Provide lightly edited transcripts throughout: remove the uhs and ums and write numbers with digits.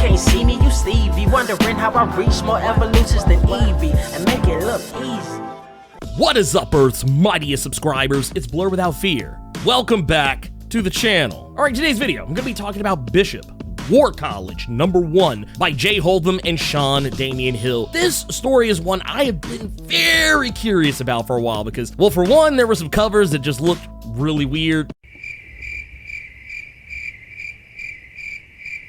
can't see me, you Stevie. Wondering how I reach more evolutions than Evie and make it look easy. What is up, Earth's mightiest subscribers? It's Blerd without fear. Welcome back to the channel. All right, today's video, I'm gonna be talking about Bishop, War College #1 by Jay Hold'em and Sean Damian Hill. This story is one I have been very curious about for a while because, well, for one, there were some covers that just looked really weird.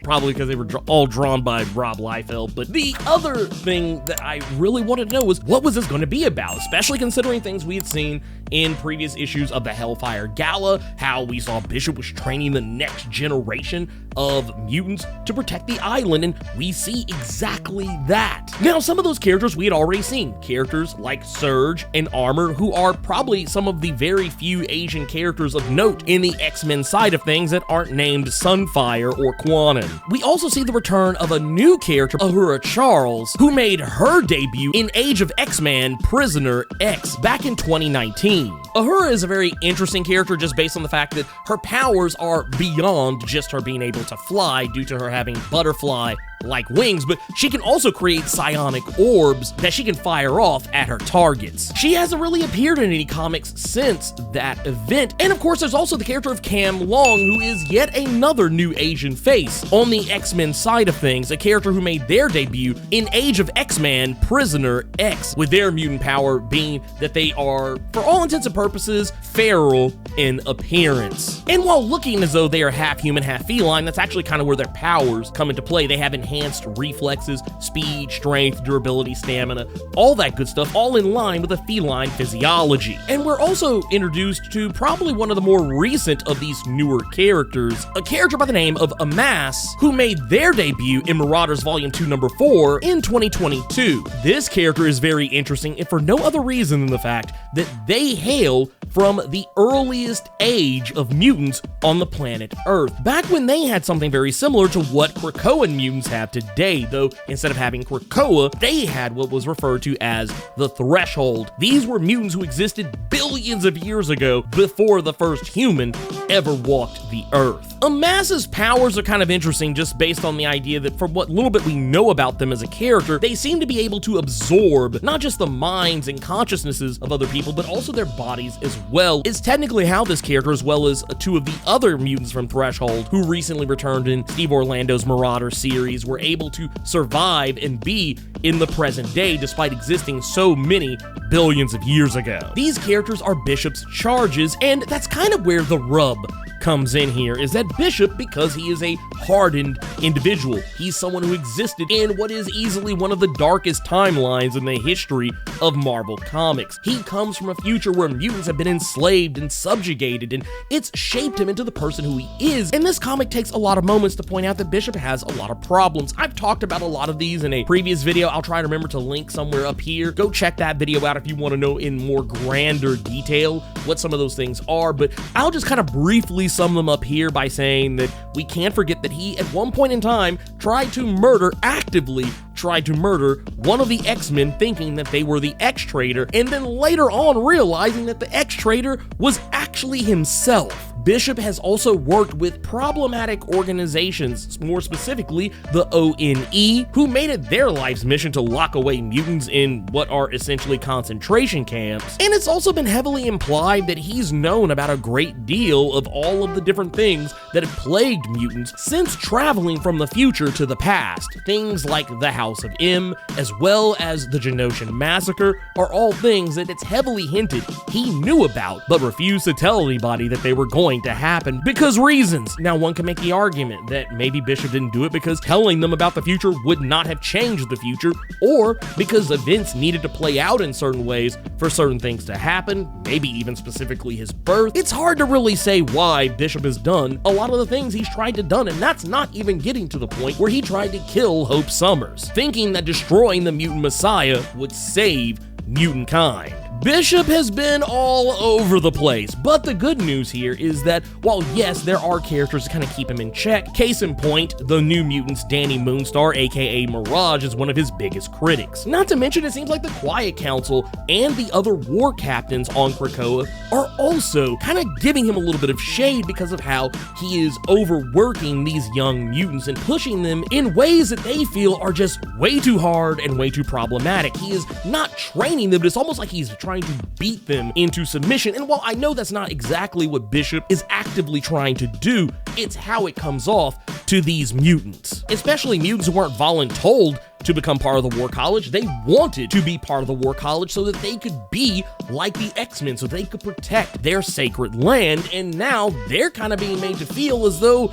Probably because they were all drawn by Rob Liefeld. But the other thing that I really wanted to know was, what was this going to be about? Especially considering things we had seen in previous issues of the Hellfire Gala, how we saw Bishop was training the next generation of mutants to protect the island, and we see exactly that. Now, some of those characters we had already seen. Characters like Surge and Armor, who are probably some of the very few Asian characters of note in the X-Men side of things that aren't named Sunfire or Quanon. We also see the return of a new character, Uhura Charles, who made her debut in Age of X-Man Prisoner X back in 2019. Uhura is a very interesting character just based on the fact that her powers are beyond just her being able to fly due to her having butterfly-like wings, but she can also create psionic orbs that she can fire off at her targets. She hasn't really appeared in any comics since that event, and of course there's also the character of Cam Long, who is yet another new Asian face on the X-Men side of things, a character who made their debut in Age of X-Man Prisoner X, with their mutant power being that they are, for all intents and purposes, feral in appearance. And while looking as though they are half human, half feline, that's actually kind of where their powers come into play. They have enhanced reflexes, speed, strength, durability, stamina, all that good stuff, all in line with a feline physiology. And we're also introduced to probably one of the more recent of these newer characters, a character by the name of Amass, who made their debut in Marauders Volume 2 #4 in 2022. This character is very interesting, if for no other reason than the fact that they hail from the earliest age of mutants on the planet Earth, back when they had something very similar to what Krakoan mutants have today, though instead of having Krakoa, they had what was referred to as the Threshold. These were mutants who existed billions of years ago before the first human ever walked the Earth. Amass's powers are kind of interesting just based on the idea that from what little bit we know about them as a character, they seem to be able to absorb not just the minds and consciousnesses of other people, but also their bodies as well. It's technically how this character, as well as two of the other mutants from Threshold, who recently returned in Steve Orlando's Marauder series, were able to survive and be in the present day despite existing so many billions of years ago. These characters are Bishop's charges, and that's kind of where the rub comes in here, is that Bishop, because he is a hardened individual, he's someone who existed in what is easily one of the darkest timelines in the history of Marvel Comics. He comes from a future where mutants have been enslaved and subjugated, and it's shaped him into the person who he is, and this comic takes a lot of moments to point out that Bishop has a lot of problems. I've talked about a lot of these in a previous video. I'll try to remember to link somewhere up here. Go check that video out if you want to know in more grander detail what some of those things are, but I'll just kind of briefly sum them up here by saying that we can't forget that he, at one point in time, actively tried to murder one of the X-Men, thinking that they were the X-Traitor, and then later on realizing that the X-Traitor was actually himself. Bishop has also worked with problematic organizations, more specifically the ONE, who made it their life's mission to lock away mutants in what are essentially concentration camps. And it's also been heavily implied that he's known about a great deal of all of the different things that have plagued mutants since traveling from the future to the past. Things like the House of M, as well as the Genoshan Massacre, are all things that it's heavily hinted he knew about, but refused to tell anybody that they were going to happen because reasons. Now, one can make the argument that maybe Bishop didn't do it because telling them about the future would not have changed the future, or because events needed to play out in certain ways for certain things to happen, maybe even specifically his birth. It's hard to really say why Bishop has done a lot of the things he's tried to done, and that's not even getting to the point where he tried to kill Hope Summers, thinking that destroying the Mutant Messiah would save mutant kind. Bishop has been all over the place, but the good news here is that while yes, there are characters to kind of keep him in check, case in point, the New Mutants' Danny Moonstar, aka Mirage, is one of his biggest critics. Not to mention, it seems like the Quiet Council and the other war captains on Krakoa are also kind of giving him a little bit of shade because of how he is overworking these young mutants and pushing them in ways that they feel are just way too hard and way too problematic. He is not training them, but it's almost like he's trying to beat them into submission. And while I know that's not exactly what Bishop is actively trying to do, it's how it comes off to these mutants, especially mutants who weren't voluntold to become part of the War College. They wanted to be part of the War College so that they could be like the X-Men, so they could protect their sacred land, and now they're kind of being made to feel as though,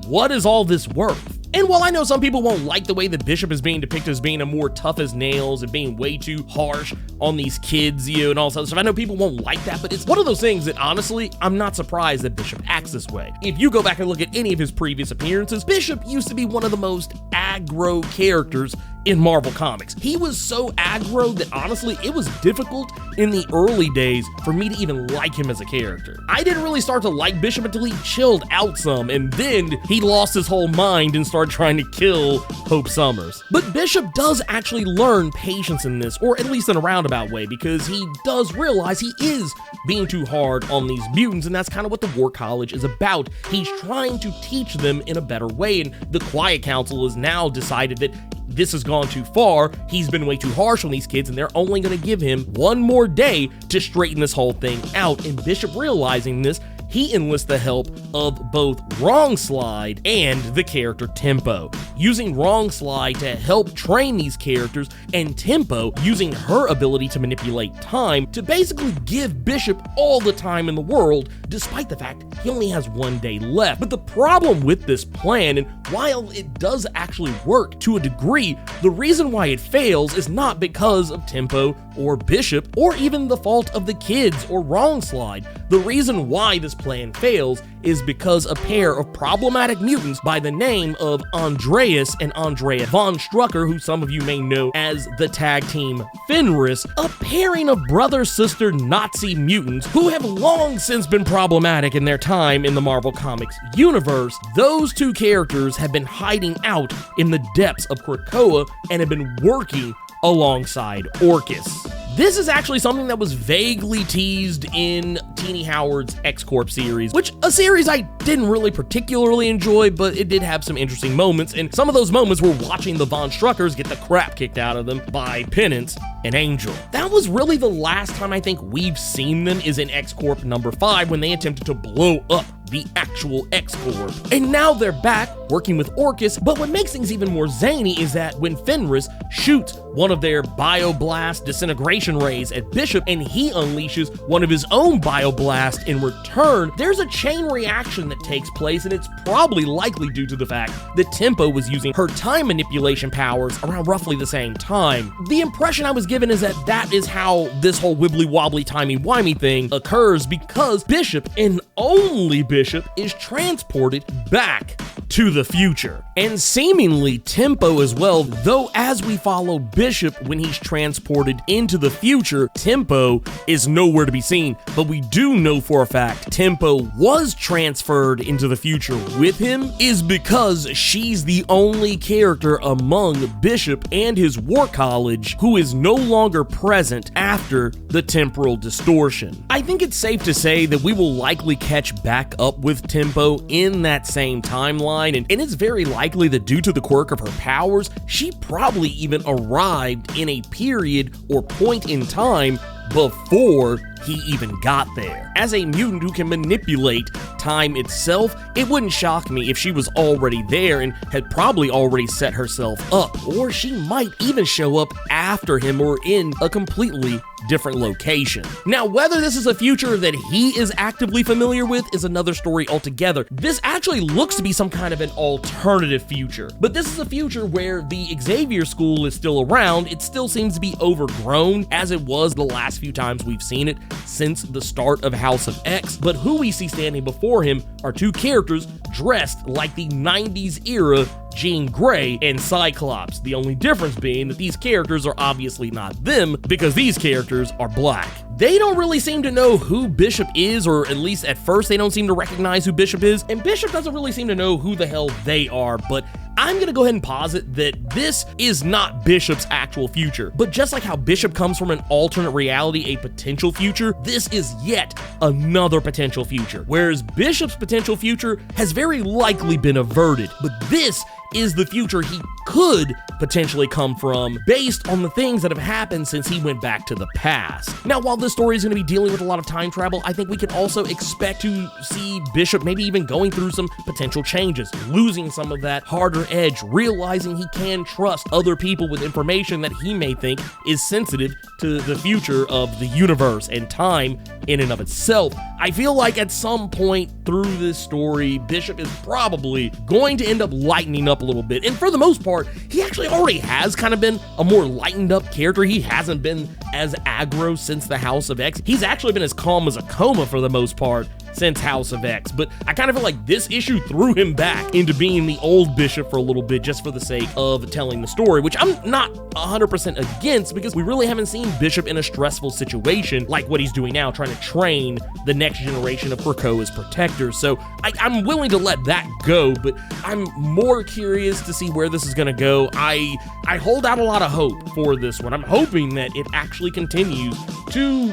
what is all this worth? And while I know some people won't like the way that Bishop is being depicted as being a more tough as nails and being way too harsh on these kids, and all this other stuff, I know people won't like that, but it's one of those things that honestly, I'm not surprised that Bishop acts this way. If you go back and look at any of his previous appearances, Bishop used to be one of the most aggro characters in Marvel Comics. He was so aggro that honestly, it was difficult in the early days for me to even like him as a character. I didn't really start to like Bishop until he chilled out some, and then he lost his whole mind and started trying to kill Hope Summers. But Bishop does actually learn patience in this, or at least in a roundabout way, because he does realize he is being too hard on these mutants, and that's kind of what the War College is about. He's trying to teach them in a better way, and the Quiet Council has now decided that this has gone too far, he's been way too harsh on these kids, and they're only going to give him one more day to straighten this whole thing out. And Bishop, realizing this, he enlists the help of both Wrong Slide and the character Tempo, using Wrong Slide to help train these characters, and Tempo using her ability to manipulate time to basically give Bishop all the time in the world, despite the fact he only has one day left. But the problem with this plan, and while it does actually work to a degree, the reason why it fails is not because of Tempo or Bishop, or even the fault of the kids or Wrong Slide. The reason why this plan fails is because a pair of problematic mutants by the name of Andreas and Andrea von Strucker, who some of you may know as the tag team Fenris, a pairing of brother-sister Nazi mutants who have long since been problematic in their time in the Marvel Comics universe. Those two characters have been hiding out in the depths of Krakoa and have been working alongside Orcus. This is actually something that was vaguely teased in Teenie Howard's X-Corp series, which a series I didn't really particularly enjoy, but it did have some interesting moments, and some of those moments were watching the Von Struckers get the crap kicked out of them by Penance and Angel. That was really the last time I think we've seen them, is in X-Corp number 5, when they attempted to blow up the actual X-Corp. And now they're back working with Orcus, but what makes things even more zany is that when Fenris shoots one of their Bioblast disintegration rays at Bishop and he unleashes one of his own Bioblast in return, there's a chain reaction that takes place, and it's probably likely due to the fact that Tempo was using her time manipulation powers around roughly the same time. The impression I was given is that that is how this whole wibbly-wobbly timey-wimey thing occurs, because Bishop, and only Bishop, is transported back to the future. And seemingly Tempo as well, though as we follow Bishop when he's transported into the future, Tempo is nowhere to be seen. But we do know for a fact Tempo was transferred into the future with him, is because she's the only character among Bishop and his War College who is no longer present after the temporal distortion. I think it's safe to say that we will likely catch back up with Tempo in that same timeline, and it's very likely that due to the quirk of her powers, she probably even arrived in a period or point in time before he even got there. As a mutant who can manipulate time itself, it wouldn't shock me if she was already there and had probably already set herself up, or she might even show up after him or in a completely different location. Now, whether this is a future that he is actively familiar with is another story altogether. This actually looks to be some kind of an alternative future, but this is a future where the Xavier School is still around. It still seems to be overgrown, as it was the last few times we've seen it since the start of House of X, but who we see standing before him are two characters dressed like the 90s era Jean Grey, and Cyclops. The only difference being that these characters are obviously not them because these characters are black. They don't really seem to know who Bishop is, or at least at first they don't seem to recognize who Bishop is, and Bishop doesn't really seem to know who the hell they are, but I'm gonna go ahead and posit that this is not Bishop's actual future. But just like how Bishop comes from an alternate reality, a potential future, this is yet another potential future. Whereas Bishop's potential future has very likely been averted, but this is the future he could potentially come from based on the things that have happened since he went back to the past. Now, while this story is going to be dealing with a lot of time travel, I think we can also expect to see Bishop maybe even going through some potential changes, losing some of that harder edge, realizing he can trust other people with information that he may think is sensitive to the future of the universe and time in and of itself. I feel like at some point through this story, Bishop is probably going to end up lightening up a little bit, and for the most part, he actually already has kind of been a more lightened up character. He hasn't been as aggro since the House of X. He's actually been as calm as a coma for the most part since House of X, but I kind of feel like this issue threw him back into being the old Bishop for a little bit just for the sake of telling the story, which I'm not 100% against because we really haven't seen Bishop in a stressful situation like what he's doing now, trying to train the next generation of Krakoa's protectors. So I'm willing to let that go, but I'm more curious to see where this is going to go. I hold out a lot of hope for this one. I'm hoping that it actually continues to,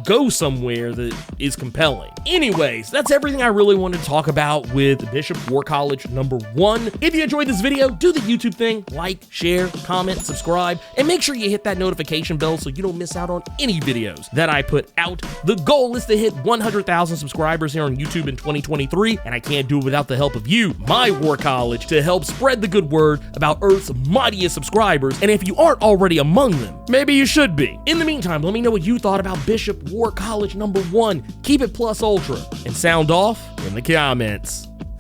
go somewhere that is compelling. Anyways, that's everything I really wanted to talk about with Bishop War College #1. If you enjoyed this video, do the YouTube thing, like, share, comment, subscribe, and make sure you hit that notification bell so you don't miss out on any videos that I put out. The goal is to hit 100,000 subscribers here on YouTube in 2023, and I can't do it without the help of you, my War College, to help spread the good word about Earth's mightiest subscribers, and if you aren't already among them, maybe you should be. In the meantime, let me know what you thought about Bishop War College #1. Keep it plus ultra, and sound off in the comments.